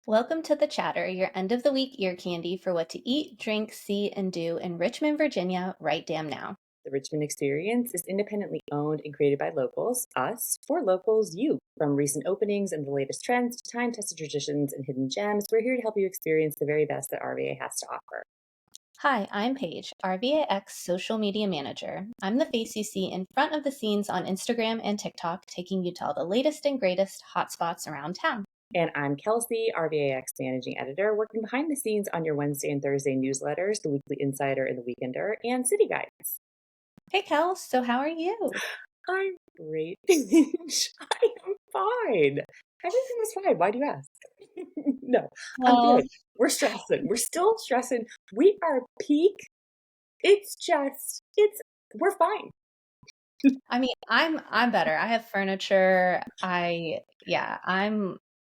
Welcome to The Chatter, your end of the week ear candy for what to eat, drink, see, and do in Richmond, Virginia, right damn now. The Richmond Experience is independently owned and created by locals, us, for locals, you. From recent openings and the latest trends to time tested traditions and hidden gems, we're here to help you experience the very best that RVA has to offer. Hi, I'm Paige, RVAX social media manager. I'm the face you see in front of the scenes on Instagram and TikTok, taking you to all the latest and greatest hotspots around town. And I'm Kelsey, RVAX managing editor, working behind the scenes on your Wednesday and Thursday newsletters, the Weekly Insider and the Weekender, and City Guides. Hey, Kel, so how are you? I'm great. I am fine. Everything is fine. Why do you ask? No, I'm Well, good. We're stressing. We're still stressing. We are peak. We're fine. I mean, I'm better. I have furniture.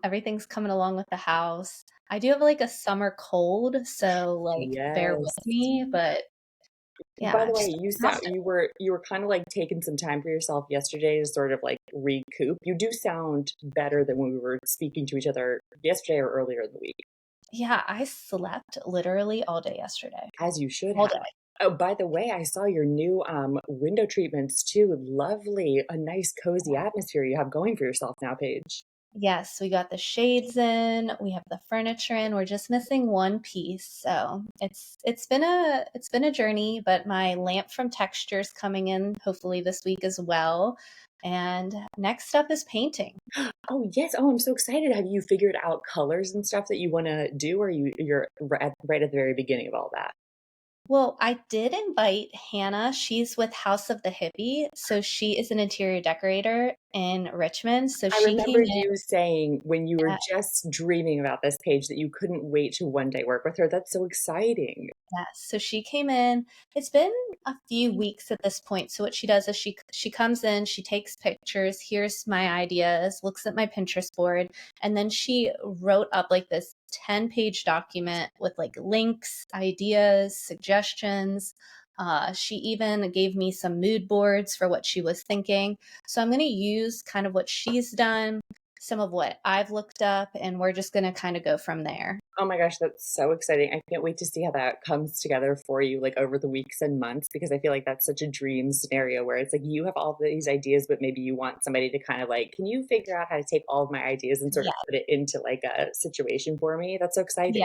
Everything's coming along with the house. I do have like a summer cold, so like bear with Yes. me, but By yeah, the way, just you sound exhausted. you were kind of like taking some time for yourself yesterday to sort of like recoup. You do sound better than when we were speaking to each other yesterday or earlier in the week, Yeah, I slept literally all day yesterday. as you should All have. day. Oh, by the way, I saw your new window treatments too. Lovely, a nice cozy atmosphere you have going for yourself now, Paige. Yes, we got the shades in, we have the furniture in. We're just missing one piece. So it's been a journey, but my lamp from Texture's coming in hopefully this week as well. And next up is painting. Oh yes. Oh, I'm so excited. Have you figured out colors and stuff that you want to do, or you're right at the very beginning of all that? Well, I did invite Hannah. She's with House of the Hippie, so she is an interior decorator in Richmond. So I she came remember in. you saying when you were uh, just dreaming about this page that you couldn't wait to one day work with her. That's so exciting. Yes, so she came in. It's been a few weeks at this point. So what she does is she comes in, she takes pictures, here's my ideas, looks at my Pinterest board, and then she wrote up like this 10-page document with like links, ideas, suggestions. She even gave me some mood boards for what she was thinking. So I'm going to use kind of what she's done, some of what I've looked up, and we're just going to kind of go from there. Oh my gosh, that's so exciting. I can't wait to see how that comes together for you, like over the weeks and months, because I feel like that's such a dream scenario where it's like you have all these ideas, but maybe you want somebody to kind of like, can you figure out how to take all of my ideas and sort of Yeah. put it into like a situation for me? That's so exciting.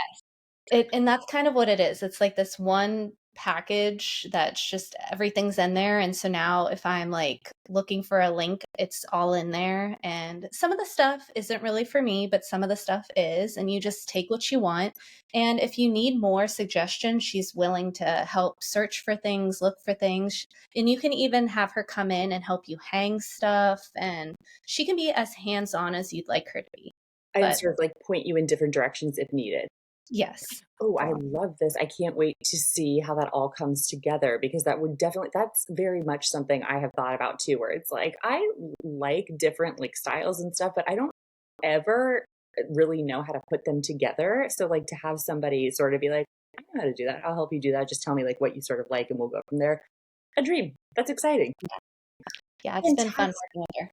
Yeah. And that's kind of what it is. It's like this one package that's just everything's in there, and so now if I'm, like, looking for a link, it's all in there, and some of the stuff isn't really for me, but some of the stuff is, and you just take what you want, and if you need more suggestions, she's willing to help search for things, look for things, and you can even have her come in and help you hang stuff, and she can be as hands-on as you'd like her to be. And But sort of like point you in different directions if needed. yes. Oh, I So love this. I can't wait to see how that all comes together because that's very much something I have thought about too, where it's like I like different like styles and stuff, but I don't ever really know how to put them together. So like to have somebody sort of be like, I know how to do that. I'll help you do that. Just tell me like what you sort of like and we'll go from there. A dream. That's exciting. yeah, it's been fun Fantastic. working with her.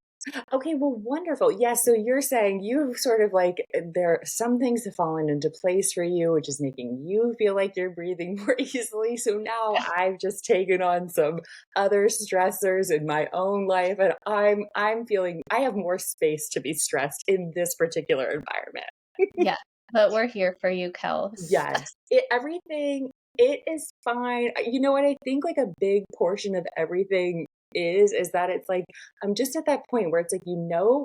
Okay, well, wonderful. Yeah, so you're saying you've sort of like there some things have fallen into place for you, which is making you feel like you're breathing more easily. So now I've just taken on some other stressors in my own life, and I'm feeling I have more space to be stressed in this particular environment. Yeah, but we're here for you, Kels. Yes, everything it is fine. You know what I think like a big portion of everything is that it's like I'm just at that point where it's like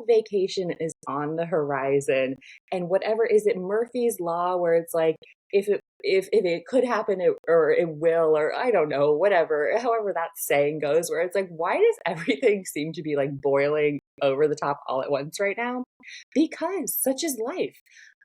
vacation is on the horizon and whatever is it Murphy's law where it's like if it could happen or it will or I don't know whatever however that saying goes where it's like why does everything seem to be like boiling over the top all at once right now because such is life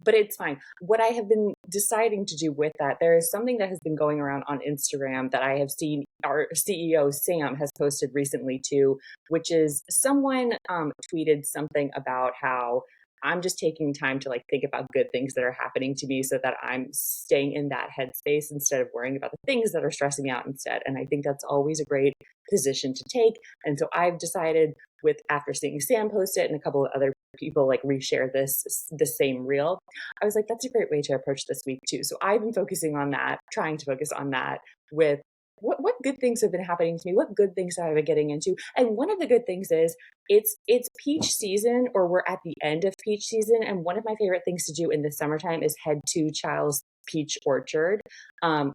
but it's fine. What I have been deciding to do with that, there is something that has been going around on Instagram that I have seen our CEO Sam has posted recently too, which is someone tweeted something about how I'm just taking time to like think about good things that are happening to me so that I'm staying in that headspace instead of worrying about the things that are stressing me out instead. And I think that's always a great position to take. And so I've decided with after seeing Sam post it and a couple of other people like reshare the same reel. I was like, that's a great way to approach this week too. So I've been focusing on that, trying to focus on that with what good things have been happening to me, what good things have I been getting into. And one of the good things is it's peach season, or we're at the end of peach season. And one of my favorite things to do in the summertime is head to Child's Peach Orchard.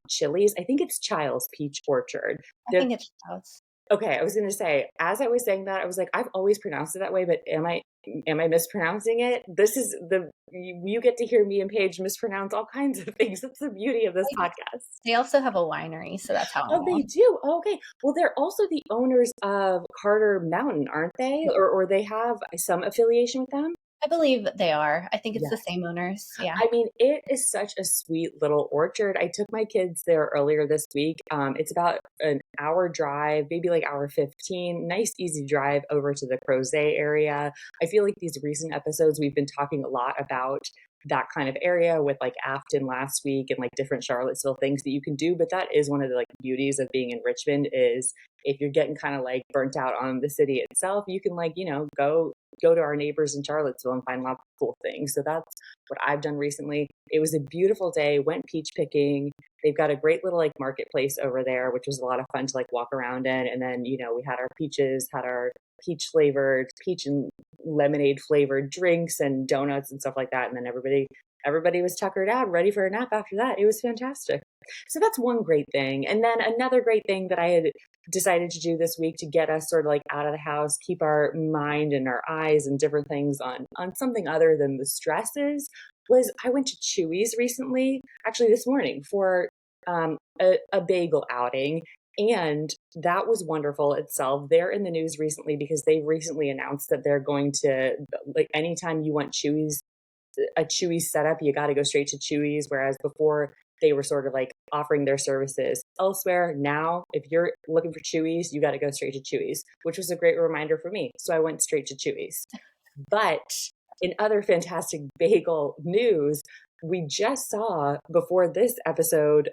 Chili's, I think it's Child's Peach Orchard. I They're, think it's house. okay, I was going to say, as I was saying that, I was like, I've always pronounced it that way, but am I mispronouncing it? This is you get to hear me and Paige mispronounce all kinds of things. That's the beauty of this podcast. They also have a winery, so that's how I Oh, know. they do. Okay. Well, they're also the owners of Carter Mountain, aren't they? Or they have some affiliation with them? I believe they are. I think it's the Yes. same owners. Yeah. I mean, it is such a sweet little orchard. I took my kids there earlier this week. It's about an hour drive, maybe like hour 15. Nice, easy drive over to the Crozet area. I feel like these recent episodes, we've been talking a lot about that kind of area with like Afton last week and like different Charlottesville things that you can do. But that is one of the like beauties of being in Richmond is if you're getting kind of like burnt out on the city itself, you can like, go to our neighbors in Charlottesville and find lots of cool things. So that's what I've done recently. It was a beautiful day, went peach picking. They've got a great little like marketplace over there, which was a lot of fun to like walk around in. And then, we had our peaches, had our peach flavored, peach and lemonade flavored drinks and donuts and stuff like that. And then everybody was tuckered out, ready for a nap after that. It was fantastic. So that's one great thing. And then another great thing that I had decided to do this week to get us sort of like out of the house, keep our mind and our eyes and different things on something other than the stresses, was I went to Chewy's recently, actually this morning, for a bagel outing. And that was wonderful itself. They're in the news recently because they recently announced that they're going to, like, anytime you want a Chewy's setup, you got to go straight to Chewy's. Whereas before they were sort of like offering their services elsewhere. Now, if you're looking for Chewy's, you got to go straight to Chewy's, which was a great reminder for me. So I went straight to Chewy's. But in other fantastic bagel news, we just saw before this episode,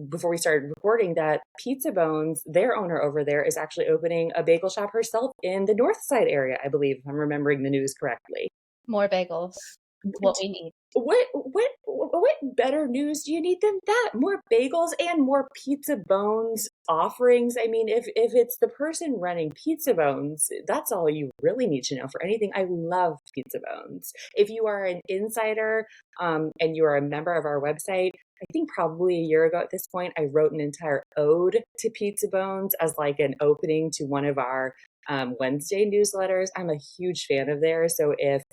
before we started recording, that Pizza Bones, their owner over there, is actually opening a bagel shop herself in the North Side area, I believe, if I'm remembering the news correctly. More bagels. What we need. What better news do you need than that? More bagels and more Pizza Bones offerings. I mean, if it's the person running Pizza Bones, that's all you really need to know for anything. I love Pizza Bones. If you are an insider and you are a member of our website, I think probably a year ago at this point, I wrote an entire ode to Pizza Bones as like an opening to one of our Wednesday newsletters. I'm a huge fan of theirs. So if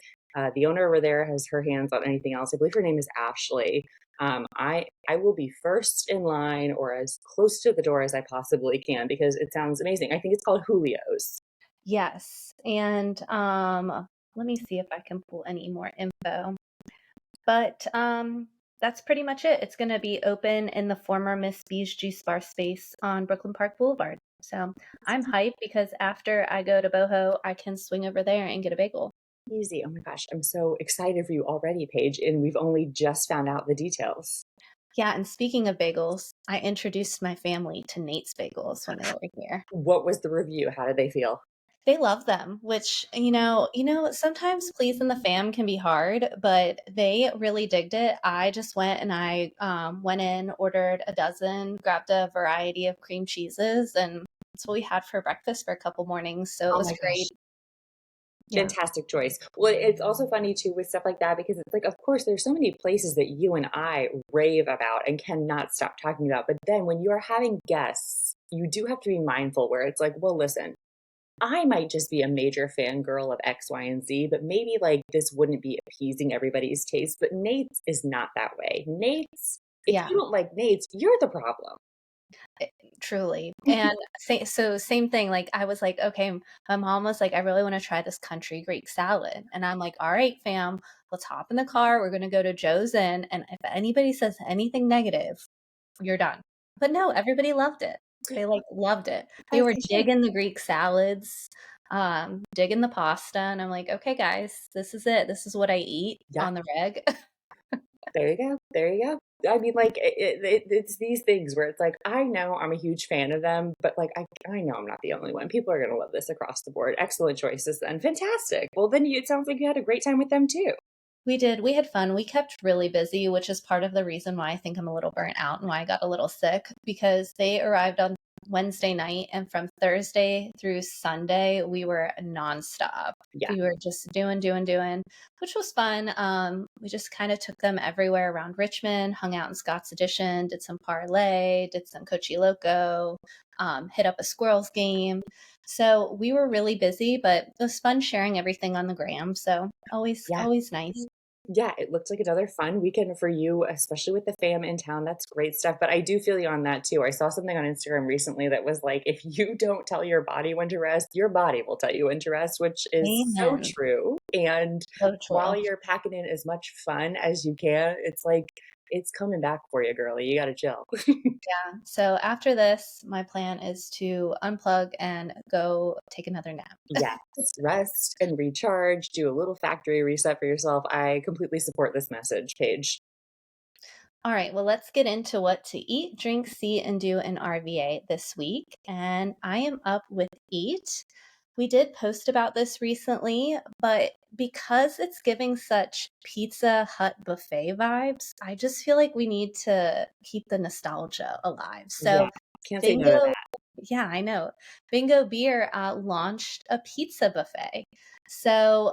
the owner over there has her hands on anything else, I believe her name is Ashley, I will be first in line or as close to the door as I possibly can because it sounds amazing. I think it's called Julio's. Yes. And let me see if I can pull any more info. But that's pretty much it. It's going to be open in the former Miss B's Juice Bar space on Brooklyn Park Boulevard. So I'm hyped because after I go to Boho, I can swing over there and get a bagel. Easy. Oh my gosh, I'm so excited for you already, Paige, and we've only just found out the details. Yeah, and speaking of bagels, I introduced my family to Nate's Bagels when they were here. What was the review? How did they feel? They love them, which, sometimes pleasing the fam can be hard, but they really digged it. I just went and I went in, ordered a dozen, grabbed a variety of cream cheeses, and that's what we had for breakfast for a couple mornings. So it was great. Yeah. Fantastic choice. Well, it's also funny too with stuff like that because it's like, of course, there's so many places that you and I rave about and cannot stop talking about. But then when you are having guests, you do have to be mindful where it's like, well, listen, I might just be a major fangirl of X, Y, and Z, but maybe like this wouldn't be appeasing everybody's taste. But Nate's is not that way. Nate's, if you don't like Nate's, you're the problem. Truly. And so same thing, like I was like, okay, my mom was like, I really want to try this country Greek salad. And I'm like, all right, fam, let's hop in the car. We're going to go to Joe's Inn. And if anybody says anything negative, you're done. But no, everybody loved it. They like loved it. They were digging the Greek salads, digging the pasta. And I'm like, okay, guys, this is it. This is what I eat on the reg. There you go. There you go. I mean, like, it's these things where it's like, I know I'm a huge fan of them, but like, I know I'm not the only one. People are going to love this across the board. Excellent choices then. Fantastic. Well, then it sounds like you had a great time with them too. We did. We had fun. We kept really busy, which is part of the reason why I think I'm a little burnt out and why I got a little sick, because they arrived on Wednesday night, and from Thursday through Sunday, we were nonstop. Yeah. We were just doing, which was fun. We just kind of took them everywhere around Richmond, hung out in Scott's Addition, did some parlay, did some Cochi Loco, hit up a squirrels game. So we were really busy, but it was fun sharing everything on the gram. So Yeah. always nice. Yeah, it looked like another fun weekend for you, especially with the fam in town. That's great stuff. But I do feel you on that too. I saw something on Instagram recently that was like, if you don't tell your body when to rest, your body will tell you when to rest, which is so Amen. true. And So while true. you're packing in as much fun as you can, it's like, it's coming back for you, girlie. You got to chill. Yeah. So after this, my plan is to unplug and go take another nap. Yes, rest and recharge, do a little factory reset for yourself. I completely support this message, Paige. All right, well, let's get into what to eat, drink, see, and do in RVA this week. And I am up with Eat. We did post about this recently, but because it's giving such Pizza Hut buffet vibes, I just feel like we need to keep the nostalgia alive. Yeah, So, can't say no to Bingo, that. yeah, I know. Bingo Beer launched a pizza buffet. So,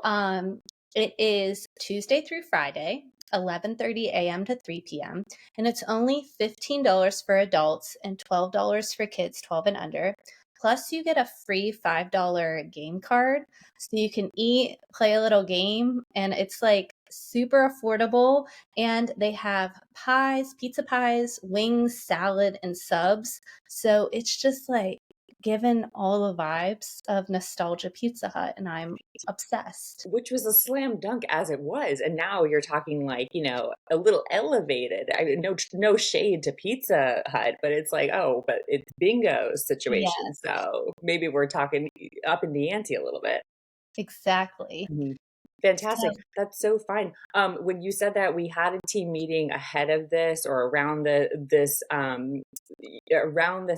it is Tuesday through Friday, 11:30 a.m. to 3 p.m., and it's only $15 for adults and $12 for kids 12 and under. Plus, you get a free $5 game card so you can eat, play a little game, and it's like super affordable. And they have pies, pizza pies, wings, salad, and subs. So it's just like given all the vibes of nostalgia Pizza Hut, and I'm obsessed. Which was a slam dunk as it was, and now you're talking like, a little elevated. I mean, no shade to Pizza Hut, but it's like, oh, but it's Bingo's situation, Yes, so maybe we're talking up in the ante a little bit. exactly. Mhm. So Fantastic. That's so fine. When you said that we had a team meeting ahead of this or around this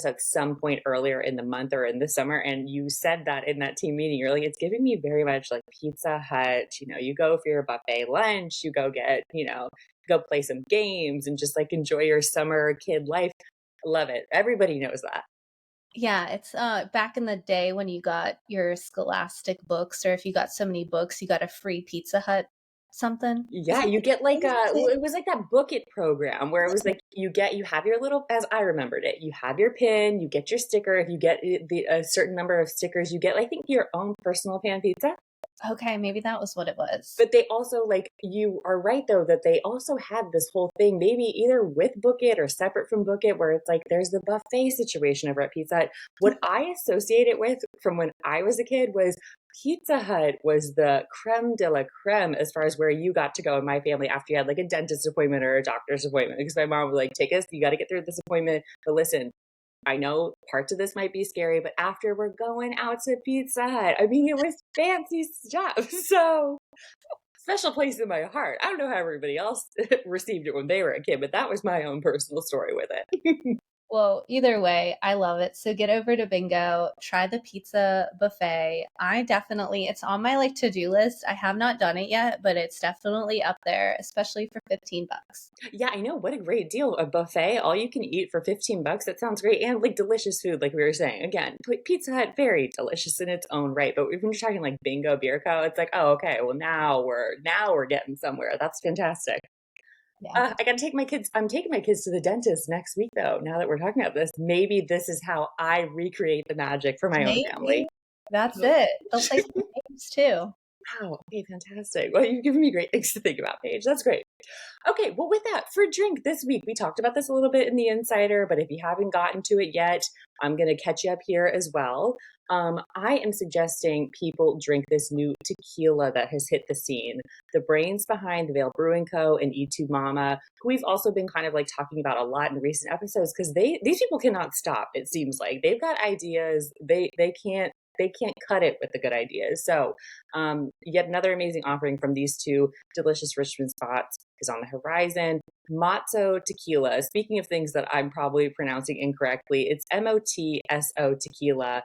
at some point earlier in the month or in the summer, and you said that in that team meeting, you're like, it's giving me very much like Pizza Hut. You go for your buffet lunch, you go get, go play some games and just like enjoy your summer kid life. Love it. Everybody knows that. yeah, it's back in the day when you got your Scholastic books, or if you got so many books, you got a free Pizza Hut something. Is Yeah, that you get is like that the same? it was like that Book It program where it was like you have your little, as I remembered it, you have your pin, you get your sticker. If you get a certain number of stickers, you get, I think, your own personal pan pizza. Okay, maybe that was what it was. But they also, like, you are right though that they also had this whole thing, maybe either with Book It or separate from Book It, where it's like there's the buffet situation over at Pizza Hut. What I associate it with from when I was a kid was Pizza Hut was the creme de la creme as far as where you got to go in my family after you had like a dentist appointment or a doctor's appointment. Because my mom would like, take us, you got to get through this appointment. But listen, I know parts of this might be scary, but after we're going out to Pizza Hut, I mean, it was fancy stuff. So special place in my heart. I don't know how everybody else received it when they were a kid, but that was my own personal story with it. Well, either way, I love it. So get over to Bingo, try the pizza buffet. It's on my like to-do list. I have not done it yet, but it's definitely up there, especially for 15 bucks. Yeah, I know. What a great deal. A buffet, all you can eat for 15 bucks. That sounds great. And like delicious food, like we were saying. Again, Pizza Hut, very delicious in its own right. But if you're talking like Bingo Beer Co., it's like, oh, okay, well now we're getting somewhere. That's fantastic. Yeah. I gotta take my kids. I'm taking my kids to the dentist next week, though. Now that we're talking about this, maybe this is how I recreate the magic for my own family. Maybe. That's it. They'll play some games too. Wow. Okay, fantastic. Well, you've given me great things to think about, Paige. That's great. Okay, well, with that, for drink this week, we talked about this a little bit in the Insider, but if you haven't gotten to it yet, I'm going to catch you up here as well. I am suggesting people drink this new tequila that has hit the scene. The brains behind the Vale Brewing Co. and E2 Mama, who we've also been kind of like talking about a lot in recent episodes, because these people cannot stop. It seems like they've got ideas. They can't cut it with the good ideas. So, yet another amazing offering from these two delicious Richmond spots. is on the horizon. Mosto Tequila, speaking of things that I'm probably pronouncing incorrectly, it's Motso Tequila,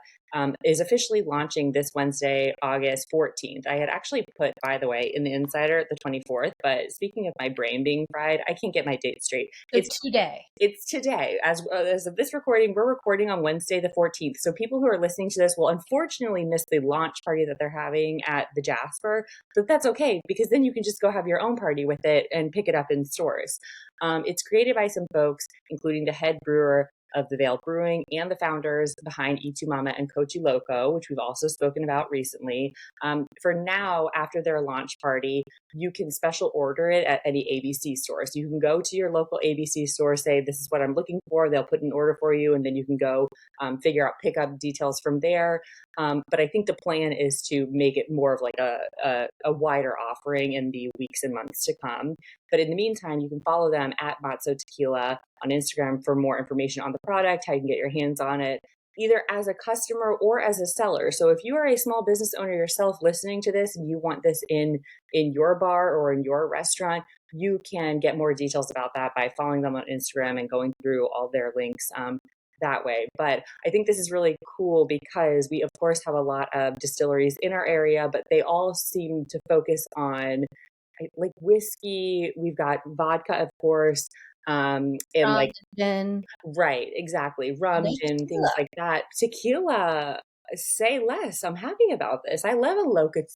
is officially launching this Wednesday, August 14th. I had actually put, by the way, in the Insider the 24th, but speaking of my brain being fried, I can't get my date straight. So today. It's today. As of this recording, we're recording on Wednesday the 14th. So people who are listening to this will unfortunately miss the launch party that they're having at the Jasper, but that's okay because then you can just go have your own party with it and pick it up in stores. It's created by some folks, including the head brewer of the Veil Brewing and the founders behind Y Tu Mama and Cochi Loco, which we've also spoken about recently. For now, after their launch party, you can special order it at any ABC store. So you can go to your local ABC store, say, this is what I'm looking for. They'll put an order for you, and then you can go figure out pickup details from there. But I think the plan is to make it more of like a wider offering in the weeks and months to come. But in the meantime, you can follow them at Mosto Tequila on Instagram for more information on the product, how you can get your hands on it, either as a customer or as a seller. So if you are a small business owner yourself listening to this and you want this in your bar or in your restaurant, you can get more details about that by following them on Instagram and going through all their links that way. But I think this is really cool because we, of course, have a lot of distilleries in our area, but they all seem to focus on like whiskey. We've got vodka, of course, and like Gin. right, exactly, rum, gin, things like that. Tequila, say less. I'm happy about this. I love a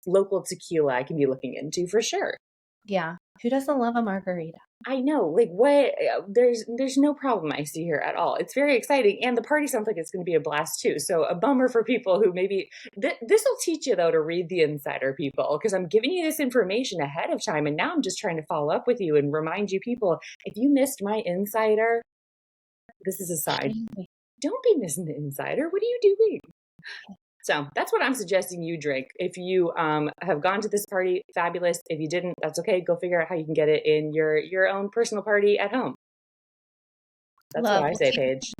local tequila I can be looking into for sure. Yeah, who doesn't love a margarita? I know, like what? There's no problem I see here at all. It's very exciting, and the party sounds like it's going to be a blast too. So a bummer for people who maybe this will teach you though to read the Insider, people, because I'm giving you this information ahead of time, and now I'm just trying to follow up with you and remind you people if you missed my Insider, this is a sign. Don't be missing the Insider. What are you doing? So that's what I'm suggesting you drink. If you have gone to this party, fabulous. If you didn't, that's okay. Go figure out how you can get it in your own personal party at home. That's what I say, Paige.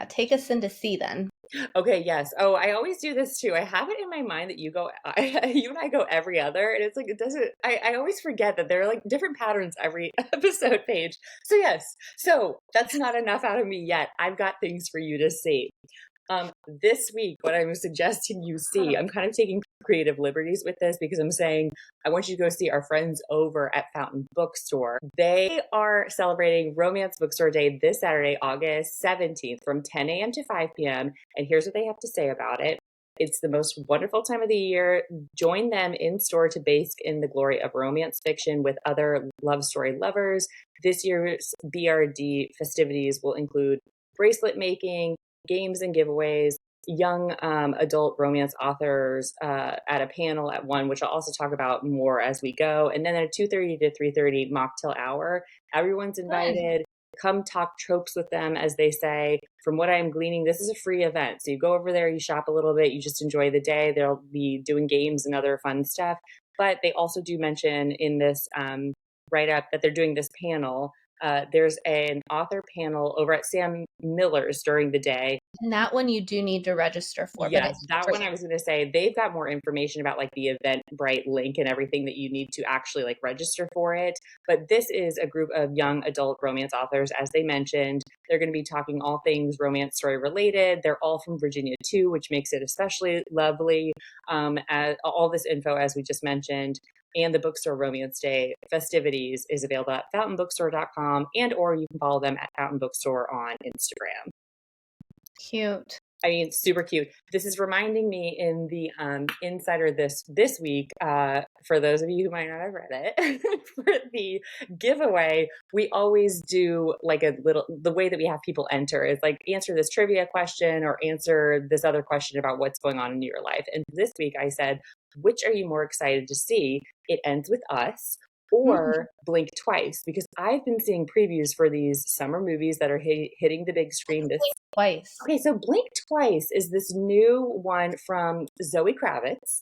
Take us into C then. Okay, yes. Oh, I always do this too. I have it in my mind that you and I go every other, and it's like it doesn't. I always forget that there are like different patterns every episode, Paige. So yes. So that's not enough out of me yet. I've got things for you to see. This week, what I'm suggesting you see, I'm kind of taking creative liberties with this because I'm saying I want you to go see our friends over at Fountain Bookstore. They are celebrating Romance Bookstore Day this Saturday, August 17th from 10 a.m. to 5 p.m. And here's what they have to say about it. It's the most wonderful time of the year. Join them in store to bask in the glory of romance fiction with other love story lovers. This year's BRD festivities will include bracelet making, games and giveaways, young adult romance authors at a panel at 1, which I'll also talk about more as we go. And then at 2:30 to 3:30 mocktail hour. Everyone's invited. Come talk tropes with them, as they say. From what I'm gleaning, this is a free event. So you go over there, you shop a little bit, you just enjoy the day. They'll be doing games and other fun stuff. But they also do mention in this write-up that they're doing this panel. There's an author panel over at Sam Miller's during the day. And that one you do need to register for. Yes, that one I was going to say, they've got more information about like the Eventbrite link and everything that you need to actually like register for it. But this is a group of young adult romance authors, as they mentioned. They're going to be talking all things romance story related. They're all from Virginia too, which makes it especially lovely. As all this info, as we just mentioned, and the Bookstore Romance Day festivities is available at fountainbookstore.com, and or you can follow them at Fountain Bookstore on Instagram. Cute. I mean, super cute. This is reminding me in the Insider this week, for those of you who might not have read it, for the giveaway, we always do like the way that we have people enter is like answer this trivia question or answer this other question about what's going on in your life. And this week I said, which are you more excited to see? It ends with us or Blink Twice, because I've been seeing previews for these summer movies that are hitting the big screen this Twice. Okay, so Blink Twice is this new one from Zoe Kravitz,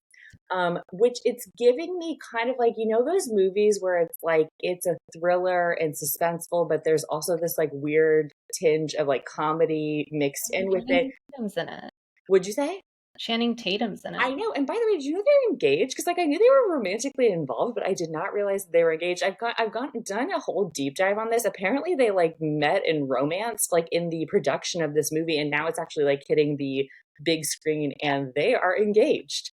which it's giving me kind of like, you know, those movies where it's like it's a thriller and suspenseful, but there's also this like weird tinge of like comedy mixed in with it. In it. Would you say? Channing Tatum's in it. I know. And by the way, did you know they're engaged? Because like I knew they were romantically involved, but I did not realize they were engaged. I've done a whole deep dive on this. Apparently they like met in romance, like in the production of this movie, and now it's actually like hitting the big screen and they are engaged.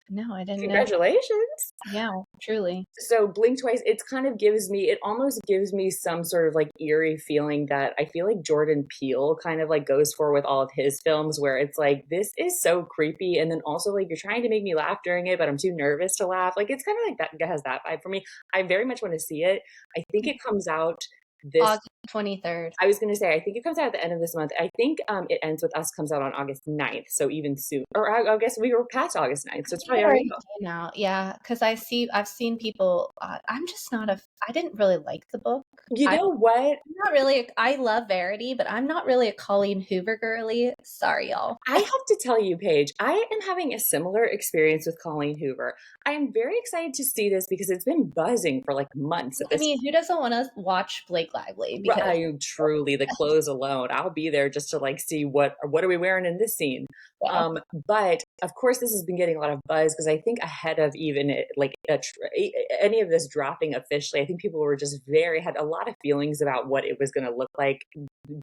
No, I didn't know. Congratulations. Yeah, truly. So Blink Twice, it almost gives me some sort of like eerie feeling that I feel like Jordan Peele kind of like goes for with all of his films, where it's like, this is so creepy. And then also like, you're trying to make me laugh during it, but I'm too nervous to laugh. Like, it's kind of like that, has that vibe for me. I very much want to see it. I think it comes out this August 23rd. I was going to say, I think it comes out at the end of this month. I think It Ends With Us comes out on August 9th, so even soon. Or I guess we were past August 9th, so it's probably already out. Now, yeah, because I've seen people. I'm just not a. I didn't really like the book. You know what? I'm not really. I love Verity, but I'm not really a Colleen Hoover girly. Sorry, y'all. I have to tell you, Paige, I am having a similar experience with Colleen Hoover. I am very excited to see this because it's been buzzing for like months at I this mean, who doesn't want to watch Blake Lively? Because I am truly the clothes alone. I'll be there just to like see what are we wearing in this scene. yeah, But of course, this has been getting a lot of buzz because I think ahead of even any of this dropping officially, I think people were just had a lot of feelings about what it was going to look like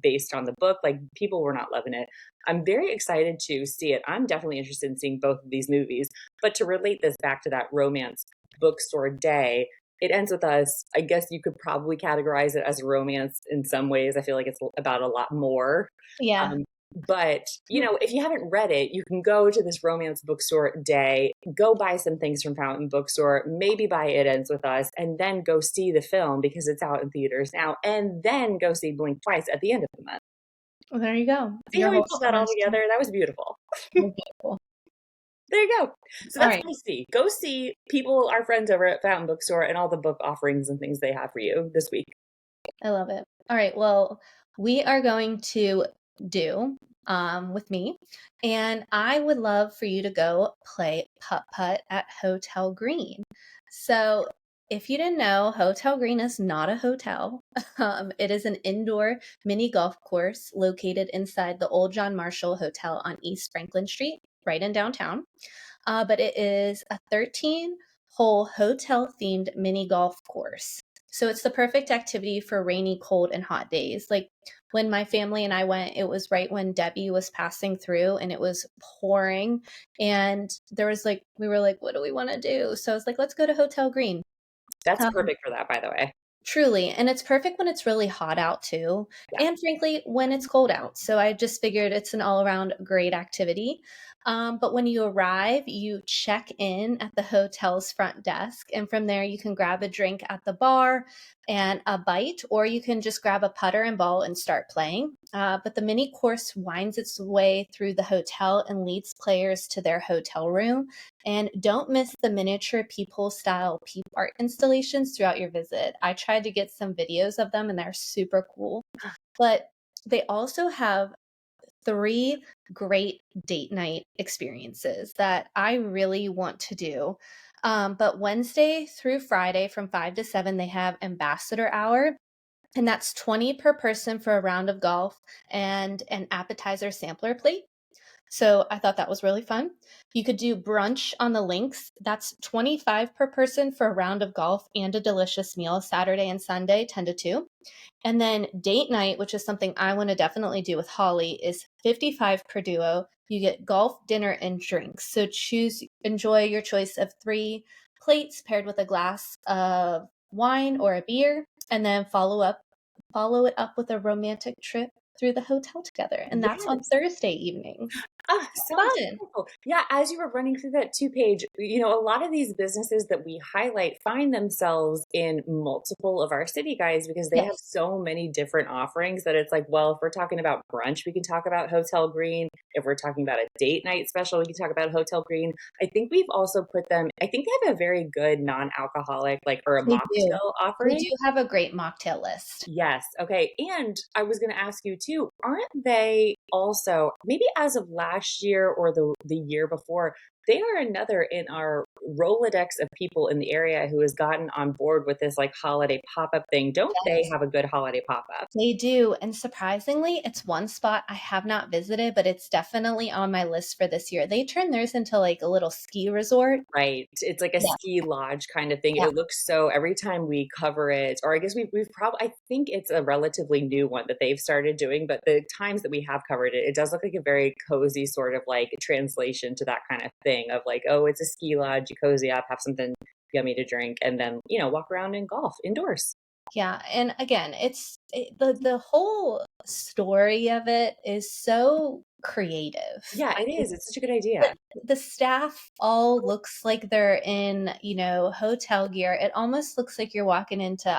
based on the book. Like people were not loving it. I'm very excited to see it. I'm definitely interested in seeing both of these movies. But to relate this back to that romance bookstore day, It Ends With Us, I guess you could probably categorize it as romance in some ways. I feel like it's about a lot more. yeah. But, you know, if you haven't read it, you can go to this romance bookstore day, go buy some things from Fountain Bookstore, maybe buy It Ends With Us, and then go see the film because it's out in theaters now, and then go see Blink Twice at the end of the month. Well, there you go. See how we pulled that all together? That was beautiful. Beautiful. There you go. So All that's right. what I see. Go see people, our friends over at Fountain Bookstore, and all the book offerings and things they have for you this week. I love it. All right. Well, we are going to do with me, and I would love for you to go play putt putt at Hotel Greene. So, if you didn't know, Hotel Greene is not a hotel. It is an indoor mini golf course located inside the Old John Marshall Hotel on East Franklin Street, right in downtown. But it is a 13-hole hotel themed mini golf course. So it's the perfect activity for rainy, cold, and hot days. Like when my family and I went, it was right when Debbie was passing through and it was pouring. And there was like, we were like, what do we want to do? So I was like, let's go to Hotel Greene. That's perfect for that, by the way. Truly. And it's perfect when it's really hot out too. Yeah. And frankly, when it's cold out. So I just figured it's an all around great activity. But when you arrive, you check in at the hotel's front desk. And from there, you can grab a drink at the bar and a bite, or you can just grab a putter and ball and start playing. But the mini course winds its way through the hotel and leads players to their hotel room. And don't miss the miniature peephole style peep art installations throughout your visit. I tried to get some videos of them and they're super cool. But they also have 3 great date night experiences that I really want to do. But Wednesday through Friday from 5 to 7, they have Ambassador Hour. And that's 20 per person for a round of golf and an appetizer sampler plate. So I thought that was really fun. You could do brunch on the links. That's 25 per person for a round of golf and a delicious meal Saturday and Sunday, 10 to 2. And then date night, which is something I want to definitely do with Holly, is 55 per duo. You get golf, dinner, and drinks. So enjoy your choice of 3 plates paired with a glass of wine or a beer, and then follow it up with a romantic trip through the hotel together. And that's on Yes. Thursday evenings. Sounds Fun. wonderful. Yeah, as you were running through that Page, you know, a lot of these businesses that we highlight find themselves in multiple of our city guides because they have Yes. so many different offerings that it's like, well, if we're talking about brunch, we can talk about Hotel Greene. If we're talking about a date night special, we can talk about Hotel Greene. I think we've also put them, I think they have a very good non-alcoholic, like, or a They do. mocktail They offering. do have a great mocktail list. Yes. Okay. And I was going to ask you too, aren't they also, maybe as of last year or the year before, they are another in our Rolodex of people in the area who has gotten on board with this like holiday pop-up thing. Don't they Yes, have a good holiday pop-up? they do. And surprisingly, it's one spot I have not visited, but it's definitely on my list for this year. They turned theirs into like a little ski resort. Right. It's like a Yeah. ski lodge kind of thing. Yeah. It looks so every time we cover it, or I guess we've probably, I think it's a relatively new one that they've started doing, but the times that we have covered it, it does look like a very cozy sort of like translation to that kind of thing of like, oh, it's a ski lodge, you cozy up, have something yummy to drink, and then, walk around and golf indoors. Yeah, and again, the whole story of it is so creative. Yeah, I it mean, is. It's such a good idea. the staff all looks like they're in, hotel gear. It almost looks like you're walking into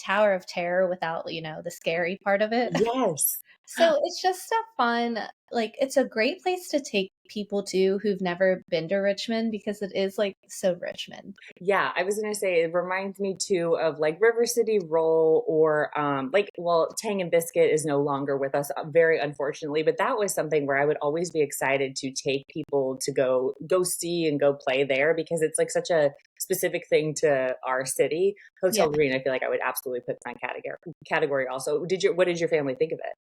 Tower of Terror without, the scary part of it. Yes. So it's just a fun, like, it's a great place to take people to who've never been to Richmond because it is like so Richmond. Yeah, I was gonna say it reminds me too of like River City Roll or Tang and Biscuit is no longer with us, very unfortunately, but that was something where I would always be excited to take people to go see and go play there because it's like such a specific thing to our city. Yeah. Hotel Greene, I feel like I would absolutely put in that category also. What did your family think of it?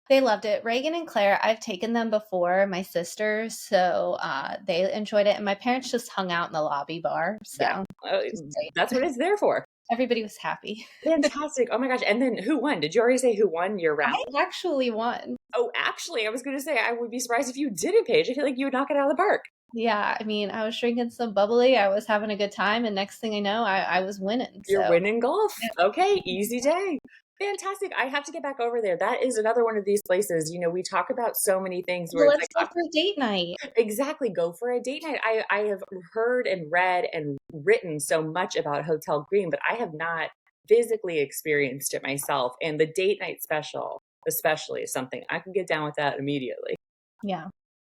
They loved it. Reagan and Claire, I've taken them before, my sisters, so, they enjoyed it, and my parents just hung out in the lobby bar, Yeah, so uh, it was great. that's what it's there for. Everybody was happy. Fantastic. Oh my gosh. And then who won? Did you already say who won your round? I actually won. Oh, actually, I was going to say I would be surprised if you didn't, Paige. I feel like you would knock it out of the park. Yeah, I mean, I was drinking some bubbly, I was having a good time, and next thing I know, I was winning, You're so winning golf. yeah. Okay, easy day. Fantastic. I have to get back over there. That is another one of these places. We talk about so many things where Well, it's let's like, go for a date night. exactly, go for a date night. I have heard and read and written so much about Hotel Green, but I have not physically experienced it myself. And the date night special, especially, is something I can get down with that immediately. Yeah.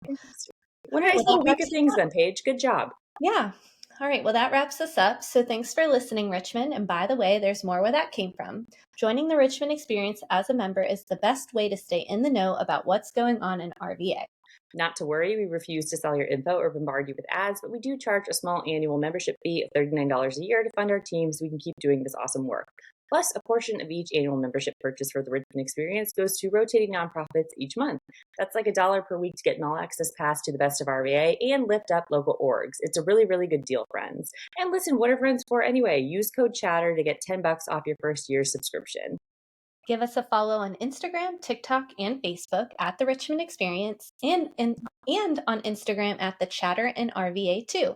Fantastic. What a Alright, nice well, that little week of wraps things then, Paige. Good job. Yeah. All right. Well, that wraps us up. So thanks for listening, Richmond. And by the way, there's more where that came from. Joining the Richmond experience as a member is the best way to stay in the know about what's going on in RVA. Not to worry, we refuse to sell your info or bombard you with ads, but we do charge a small annual membership fee of $39 a year to fund our team so we can keep doing this awesome work. Plus, a portion of each annual membership purchase for the Richmond Experience goes to rotating nonprofits each month. That's like $1 per week to get an all-access pass to the best of RVA and lift up local orgs. It's a really, really good deal, friends. And listen, what are friends for anyway? Use code CHATTER to get $10 off your first year's subscription. Give us a follow on Instagram, TikTok, and Facebook at the Richmond Experience, and on Instagram at the Chatter and RVA too.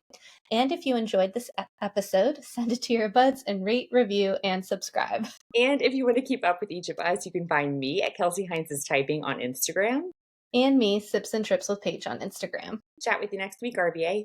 And if you enjoyed this episode, send it to your buds and rate, review, and subscribe. And if you want to keep up with each of us, you can find me at Kelsey Heinz's Typing on Instagram. And me, Sips and Trips with Paige on Instagram. Chat with you next week, RVA.